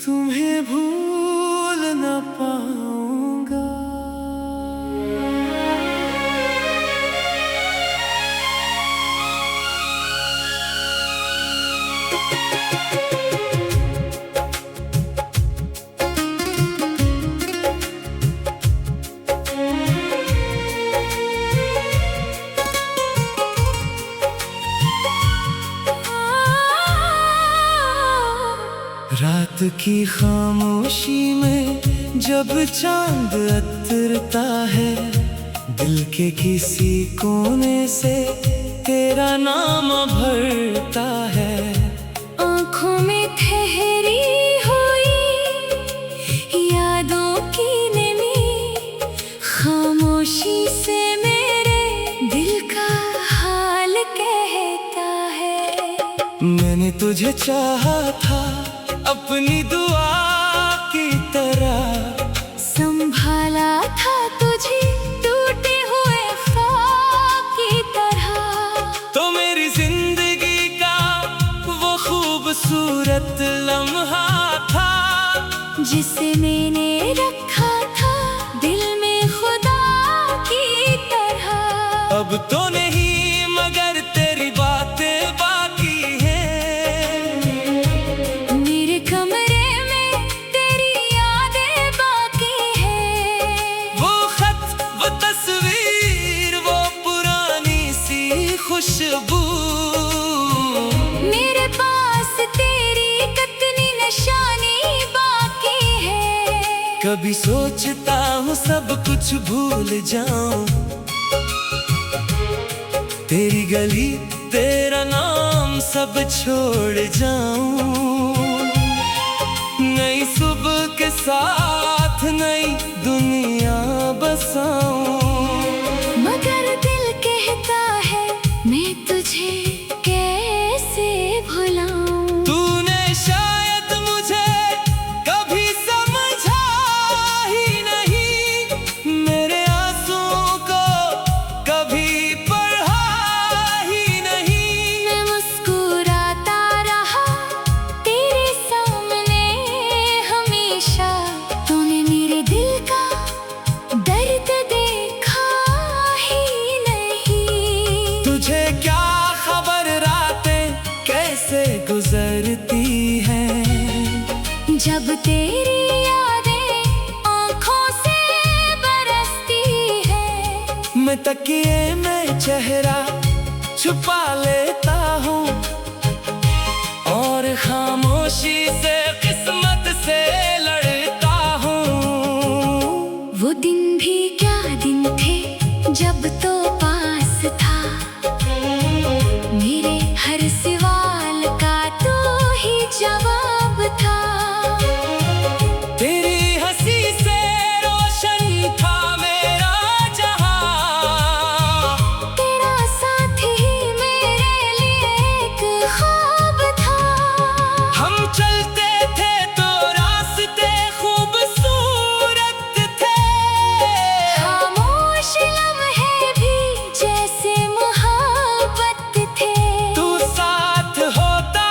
तुम्हें भूल न पाऊंगा। रात की खामोशी में जब चांद उतरता है, दिल के किसी कोने से तेरा नाम भरता है। आँखों में ठहरी हुई यादों की नमी, खामोशी से मेरे दिल का हाल कहता है। मैंने तुझे चाहा था अपनी दुआ की तरह, संभाला था तुझे टूटे हुए ख्वाब की तरह। तो मेरी जिंदगी का वो खूबसूरत लम्हा था, जिसे मैंने रखा था दिल में खुदा की तरह। अब तो नहीं मगर तेरी बातें बाकी हैं। मेरे कमरे में तेरी यादें बाकी हैं। वो खत, वो तस्वीर, वो पुरानी सी खुशबू, मेरे पास तेरी कितनी निशानी बाकी है। कभी सोचता हूँ सब कुछ भूल जाऊं, तेरी गली तेरा नाम सब छोड़ जाऊं। नई सुबह के साथ नई दुनिया बसाऊं, मगर दिल कहता है मैं तुझे कैसे भुलाऊं। तूने शायद मुझे कभी समझा ही नहीं, मेरे आंसुओं को कभी पढ़ा ही नहीं। मैं मुस्कुराता रहा तेरे सामने हमेशा, तूने मेरे दिल का दर्द देखा ही नहीं। तुझे क्या खबर रातें कैसे गुजरती हैं, जब तेरी यादें आँखों से बरसती है। मैं तकिए में चेहरा छुपा लेता हूँ, और खामोशी से किस्मत से लड़ता हूँ। वो दिन भी क्या दिन थे जब तो पास था, मेरे हर सवाल का तू ही जवाब था। तेरी हंसी से रोशन था मेरा जहां, तेरा साथ ही मेरे लिए एक ख्वाब था। हम चलते थे तो रास्ते खूबसूरत थे, खामोश लम्हे भी जैसे मोहब्बत थे। तू साथ होता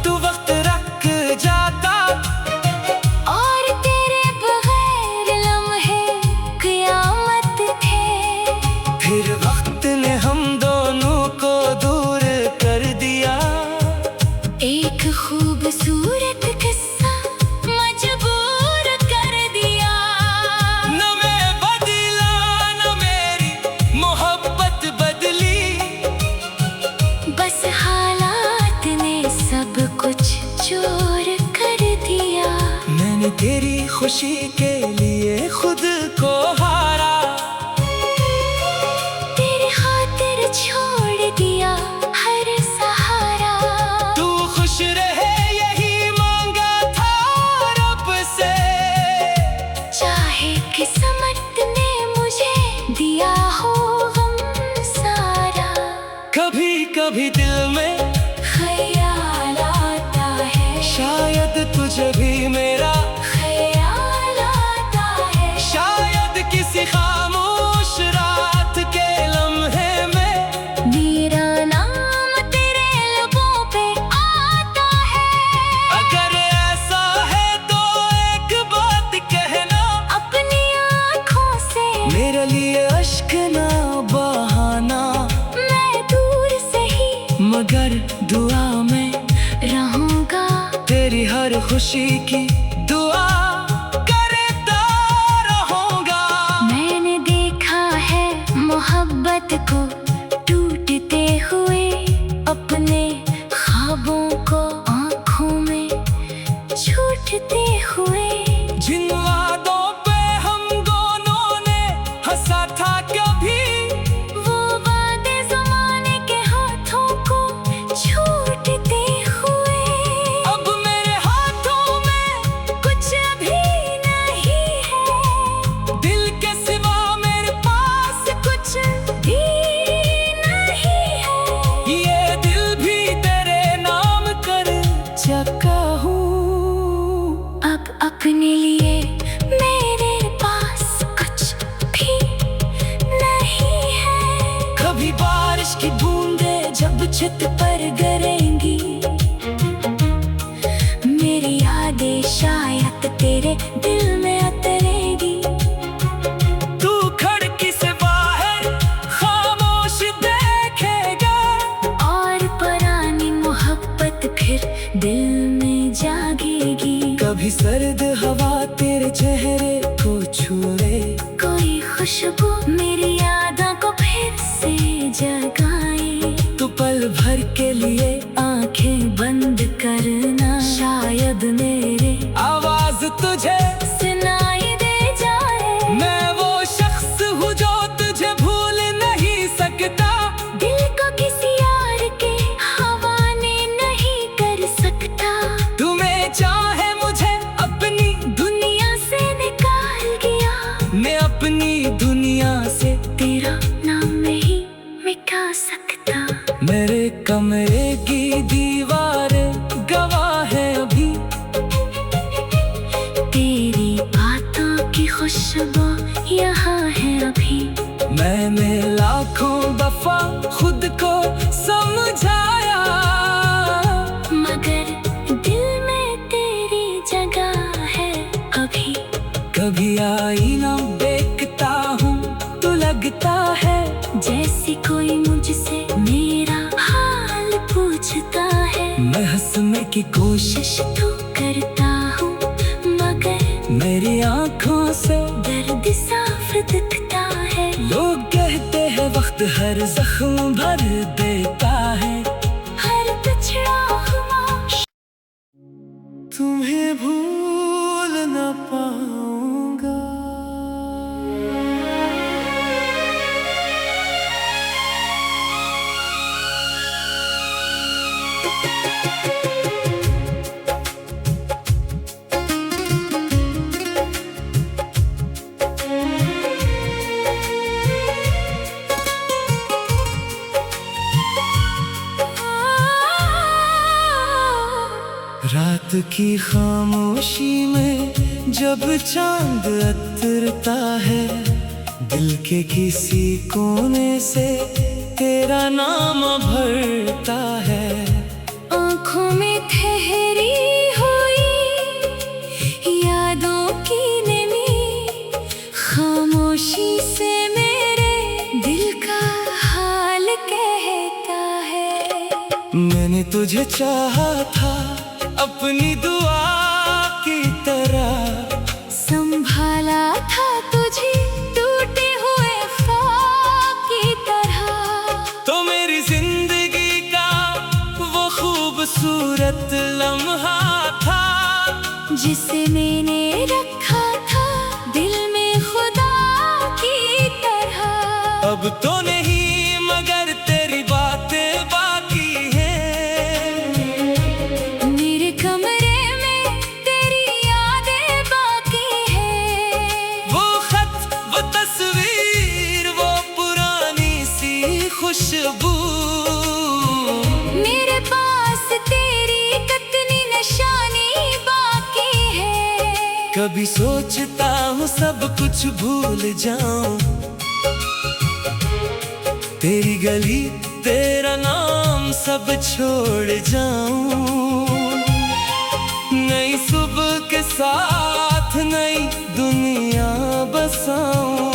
तू वक्त रख जाता, और तेरे बगैर लम्हे क़यामत थे। फिर वक्त ने हम दोनों को दूर कर दिया। एक खूबसूरत किस्सा मजबूर कर दिया। न मैं बदला न मेरी मोहब्बत बदली, बस हालात ने सब कुछ चोर कर दिया। मैंने तेरी खुशी के लिए खुद को हारा, तेरे खातिर छोड़ दिया हर सहारा। तू खुश रहे यही मांगा था रब से, चाहे किस्मत ने मुझे दिया हो गम सारा। कभी कभी दिल में ख्याल आता है, शायद तुझे भी मेरा ख्याल आता है। शायद किसी खामोश रात के लम्हे में मेरा नाम तेरे लबों पे आता है। अगर ऐसा हर खुशी की दुआ करता रहूंगा। मैंने देखा है मोहब्बत को टूटते हुए, अपने ख्वाबों को आँखों में छूटते हुए। जिन वादों पे हम दोनों ने हंसा था कभी, वो वादे ज़माने के हाथों को छूटते हुए। अब मेरे हाथों में कुछ भी नहीं है, दिल के सिवा मेरे पास कुछ भी नहीं है। ये दिल भी तेरे नाम कर चुका हूँ। अब अपने लिए मेरे पास कुछ भी नहीं है। कभी बारिश की बूंदे जब छत पर गिरेंगी, मेरी यादें शायद तेरे दिल में उतरेगी। तू खिड़की से बाहर खामोश देखेगा, और पुरानी मोहब्बत फिर दिल में जागेगी। कभी सर्द हवा तेरे चेहरे को छुए, कोई खुशबू मेरी यादों को फिर से जगाए। तू पल भर के लिए आंखें बंद करना, शायद मेरे आवाज तुझे सुनाई दे जाए। मैं वो शख्स हूँ जो तुझे भूल नहीं सकता। दिल को किसी यार के हवाले नहीं कर सकता। तुम्हें चाहे मुझे अपनी दुनिया से निकाल गया, मैं अपनी दुनिया से तेरा नाम नहीं मिटा सकता। मेरे कमरे की दीवारें गवाह है अभी, तेरी बातों की खुशबू यहाँ है अभी। मैंने लाखों दफा खुद को समझाया, मगर दिल में तेरी जगह है अभी। कभी आईना देखता हूँ तो लगता है जैसे कोई मुझसे मेरा हाल पूछता है। मैं हंसने की कोशिश तो करता हूँ, मगर मेरी आंखों से दर्द साफ दिखता है। लोग कहते हैं वक्त हर जख्म भर देता है। हर पिछड़ा खामोश तुम्हें भूल न पाऊंगा। रात की खामोशी में जब चांद उतरता है, दिल के किसी कोने से तेरा नाम भरता है। आँखों में ठहरी हुई यादों की नमी, खामोशी से मेरे दिल का हाल कहता है। मैंने तुझे चाहा था अपनी दुआ की तरह, संभाला था तुझे टूटे हुए ख्वाब की तरह। तो मेरी जिंदगी का वो खूबसूरत लम्हा था, जिसे मैंने रखा था दिल में खुदा की तरह। अब तो नहीं मगर तेरी बातें बाकी हैं। मेरे कमरे में तेरी यादें बाकी हैं। वो खत, वो तस्वीर, वो पुरानी सी खुशबू, मेरे पास तेरी कितनी निशानी बाकी है। कभी सोचता हूँ सब कुछ भूल जाऊं, तेरी गली तेरा नाम सब छोड़ जाऊं। नई सुबह के साथ नई दुनिया बसाऊं,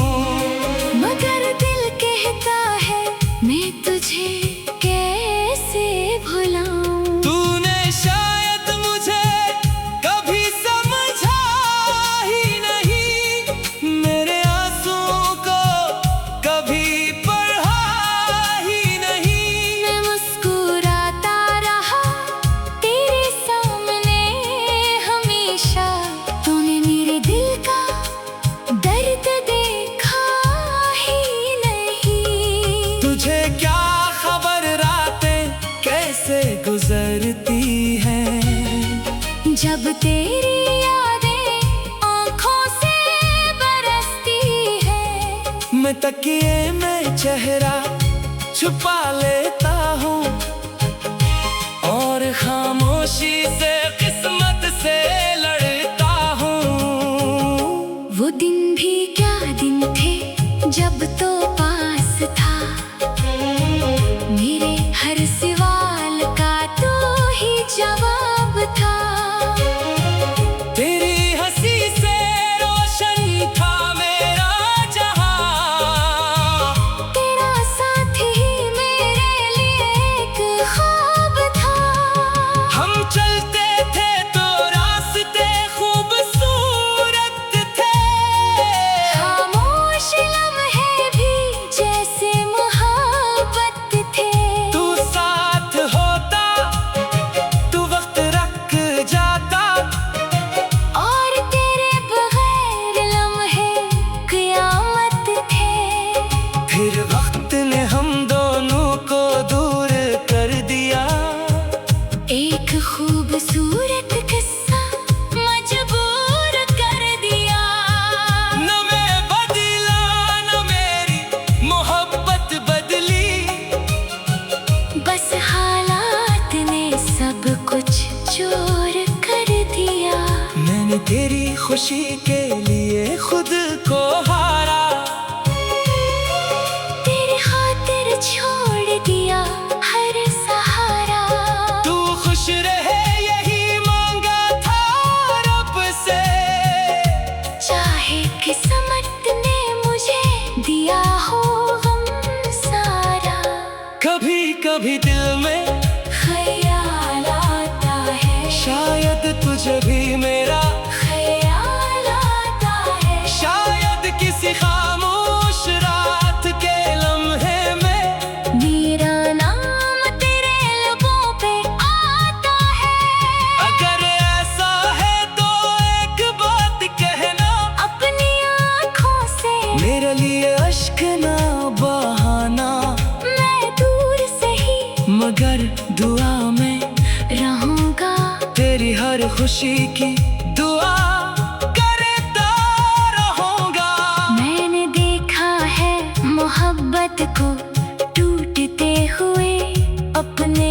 मगर दिल कहता है मैं तुझे कैसे भुलाऊं। तूने शायद मुझे जब तेरी यादें आँखों से बरसती है, मैं तकिए में चेहरा छुपा लेता हूँ और खामोशी से किस्मत से लड़ता हूँ। वो दिन भी क्या दिन थे जब तो पास था, मेरे हर सवाल का तू ही जवाब था। तेरी हंसी से रोशन था मेरा जहां, तेरा साथ ही मेरे लिए एक ख्वाब था। हम चलते थे तो रास्ते खूबसूरत थे, खामोश लम्हे भी जैसे मोहब्बत थे। तू साथ होता तू वक्त रख जाता, और तेरे बगैर लम्हे क़यामत थे। फिर वक्त ने हम दोनों को दूर कर दिया। एक खूबसूरत किस्सा मजबूर कर दिया। न मैं बदला न मेरी मोहब्बत बदली, बस हालात ने सब कुछ चोर कर दिया। मैंने तेरी खुशी के लिए खुद को हारा, तेरी खातिर छोड़ दिया हर सहारा। तू खुश रहे यही मांगा था रब से, चाहे किस्मत ने मुझे दिया हो गम सारा। कभी कभी दिल में ख्याल आता है, शायद तुझे भी मेरा, ख्याल आता है। शायद किसी खामोश रात के लम्हे में मेरा नाम तेरे लबों पे आता है। अगर ऐसा है तो एक बात कहना, अपनी आँखों से मेरे लिए अश्क ना बहाना, मैं दूर से ही मगर दुआ में रहूंगा। तेरी हर खुशी की दुआ करता रहूंगा। मैंने देखा है मोहब्बत को टूटते हुए, अपने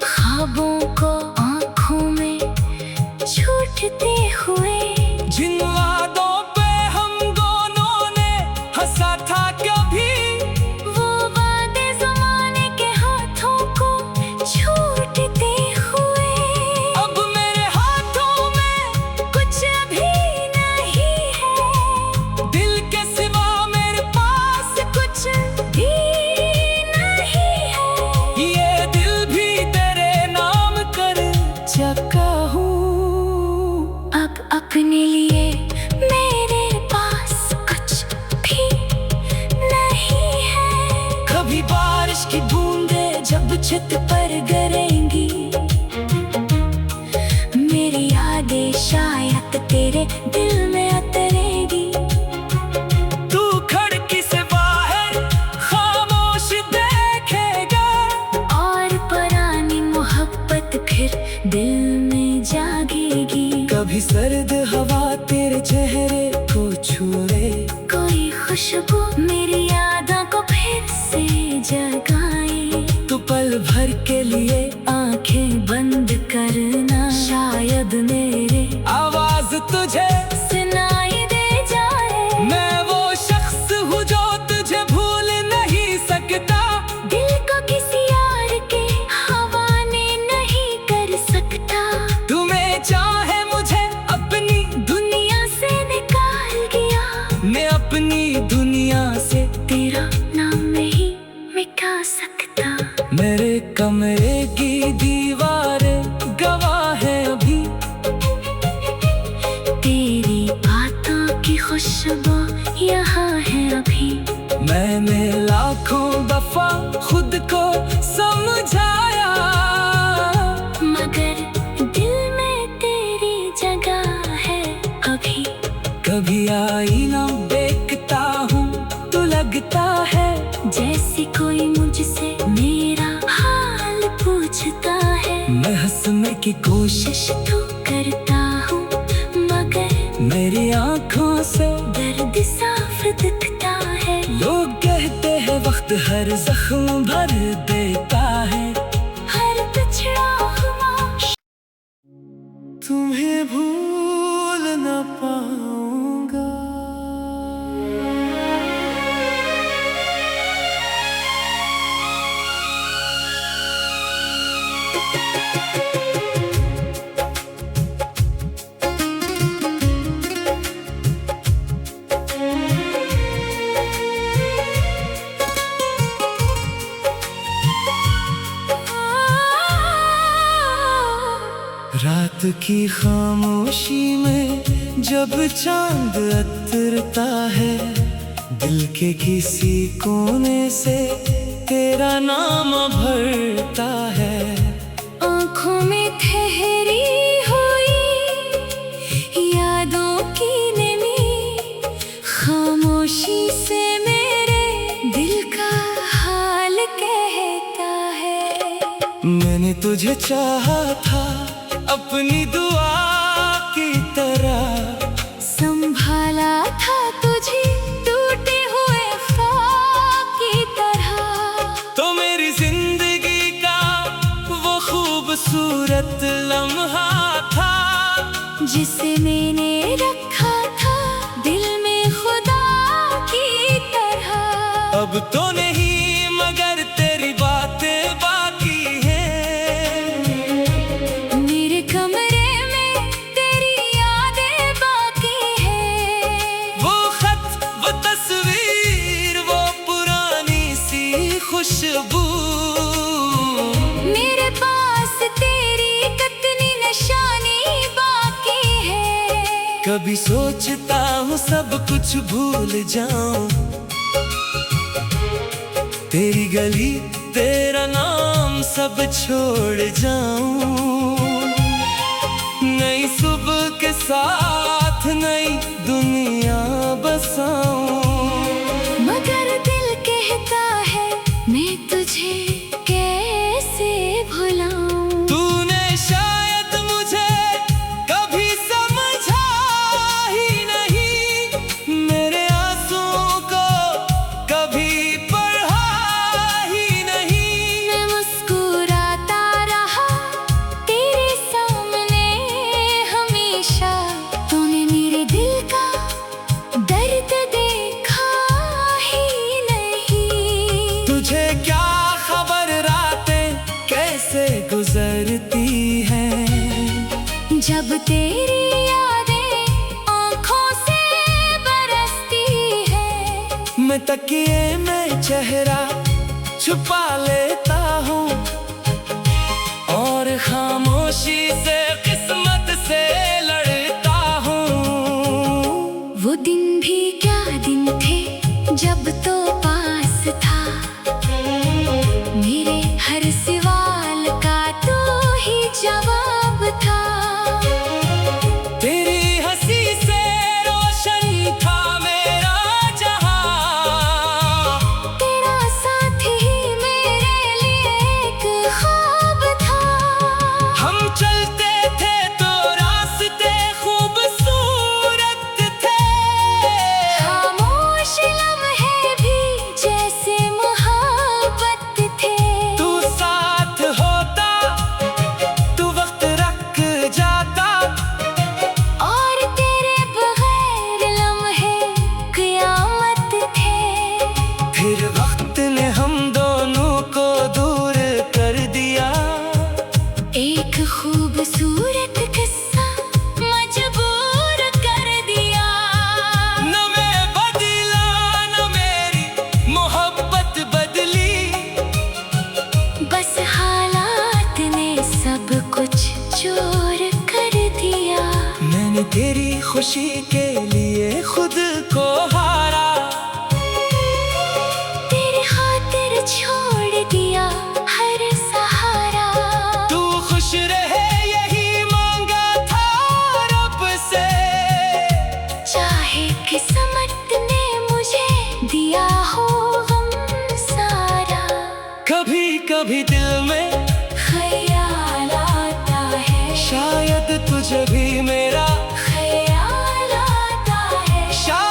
ख्वाबों को आँखों में छूटते हुए। जिन वादों पे हम दोनों ने हंसा था कभी, वो वादे ज़माने के हाथों को छूटते हुए। अब मेरे हाथों में कुछ भी नहीं है, दिल के सिवा मेरे पास कुछ भी नहीं है। ये दिल भी तेरे नाम कर चुका हूँ। अब अपने लिए मेरे पास कुछ भी नहीं है। कभी बारिश की बूंदे जब छत पर गिरेंगी, मेरी यादें शायद तेरे दिल में उतरेगी। तू खिड़की से बाहर खामोश देखेगा, और पुरानी मोहब्बत फिर दिल में जागेगी। कभी सर्द हवा तेरे चेहरे को छुए, कोई खुशबू मेरी यादों को फिर से जगाए। तू पल भर के लिए आंखें बंद करना, शायद मेरे आवाज तुझे सुनाई दे जाए। मैं वो शख्स हूँ जो तुझे भूल नहीं सकता, दिल को किसी यार के हवाले नहीं कर सकता। तुम्हें चाहे मुझे अपनी दुनिया से निकाल गया, मैं अपनी दुनिया से तेरा नाम नहीं मिटा सकता। मेरे कमरे की दीवार गवाह है अभी, तेरी बातों की खुशबू यहाँ है अभी। मैंने लाखों दफा खुद को समझाया, मगर दिल में तेरी जगह है अभी। कभी आईना देखता हूँ तो लगता है जैसे कोई मुझसे मेरा हाल पूछता है। मैं हंसने की कोशिश तो करता वक्त हर जख्म भर देता है, हर पिछड़ा ख्वाहिश तुम्हें भूल न पाऊंगा। रात की खामोशी में जब चांद उतरता है, दिल के किसी कोने से तेरा नाम भरता है। आँखों में ठहरी हुई यादों की नमी, खामोशी से मेरे दिल का हाल कहता है। मैंने तुझे चाहा था अपनी दुआ की तरह, संभाला था तुझे टूटे हुए ख्वाब की तरह। तो मेरी जिंदगी का वो खूबसूरत लम्हा था, जिसे मैंने रखा था दिल में खुदा की तरह। अब तो नहीं मगर तेरी बातें बाकी हैं। मेरे कमरे में तेरी यादें बाकी हैं। वो खत, वो तस्वीर, वो पुरानी सी खुशबू, मेरे पास तेरी कितनी निशानी बाकी है। कभी सोचता हूँ सब कुछ भूल जाऊं, तेरी गली तेरा नाम सब छोड़ जाऊं। नई सुबह के साथ नई दुनिया बसाऊं, मगर दिल कहता है मैं तुझे कैसे भुलाऊं। तूने शायद मुझे कभी समझा ही नहीं, मेरे आंसुओं को कभी पढ़ा ही नहीं। मैं मुस्कुराता रहा तेरे सामने हमेशा, तूने मेरे दिल का दर्द देखा ही नहीं। तुझे क्या खबर रातें कैसे गुजरती हैं, जब तेरी यादें आँखों से बरसती है। मैं तकिए में चेहरा छुपा लेता हूँ, और खामोशी से किस्मत से लड़ता हूँ। वो दिन भी क्या दिन थे जब तो पास था, मेरे हर सवाल का तू ही जवाब था। तेरी हंसी से रोशन था मेरा जहां, तेरा साथ ही मेरे लिए एक ख्वाब था। हम चलते थे तो रास्ते खूबसूरत थे, खामोश लम्हे भी जैसे मोहब्बत थे। तू साथ होता तू वक्त रख जाता, और तेरे बगैर लम्हे क़यामत थे। फिर वक्त ने हम दोनों को दूर कर दिया। एक खूबसूरत किस्सा मजबूर कर दिया। न मैं बदला न मेरी मोहब्बत बदली, बस हालात ने सब कुछ चोर कर दिया। मैंने तेरी खुशी के लिए खुद को हारा, तेरी खातिर छोड़ दिया हर सहारा। तू खुश रहे यही मांगा था रब से, चाहे किस्मत ने मुझे दिया हो गम सारा। कभी कभी दिल में ख्याल आता है, शायद तुझे भी मेरा ख्याल आता है। शायद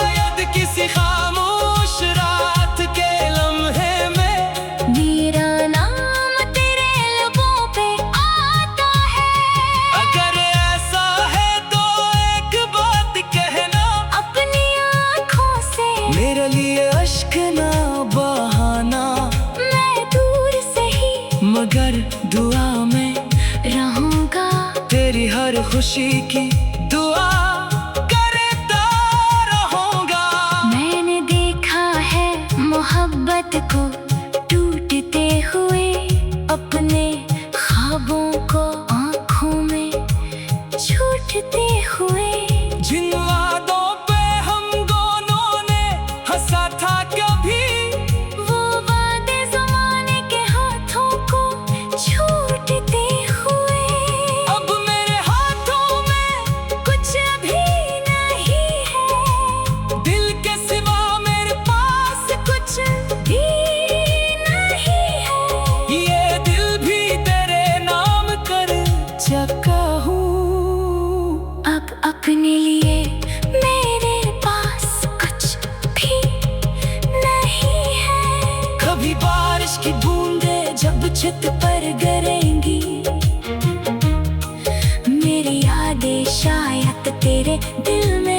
पर खुशी की दुआ करता रहूंगा। मैंने देखा है मोहब्बत को टूटते हुए, अपने ख्वाबों को आंखों में छूटते हुए। जिन वादों पे हम दोनों ने हंसा था कभी, वो वादे ज़माने के हाथों को छूटते हुए। अब मेरे हाथों में कुछ भी नहीं है, दिल के सिवा मेरे पास कुछ भी नहीं है। ये दिल भी तेरे नाम कर चुका हूँ। अब अपने लिए मेरे पास कुछ भी नहीं है। कभी बारिश की बूंदें जब छत पर गिरेंगी, मेरी यादें शायद तेरे दिल में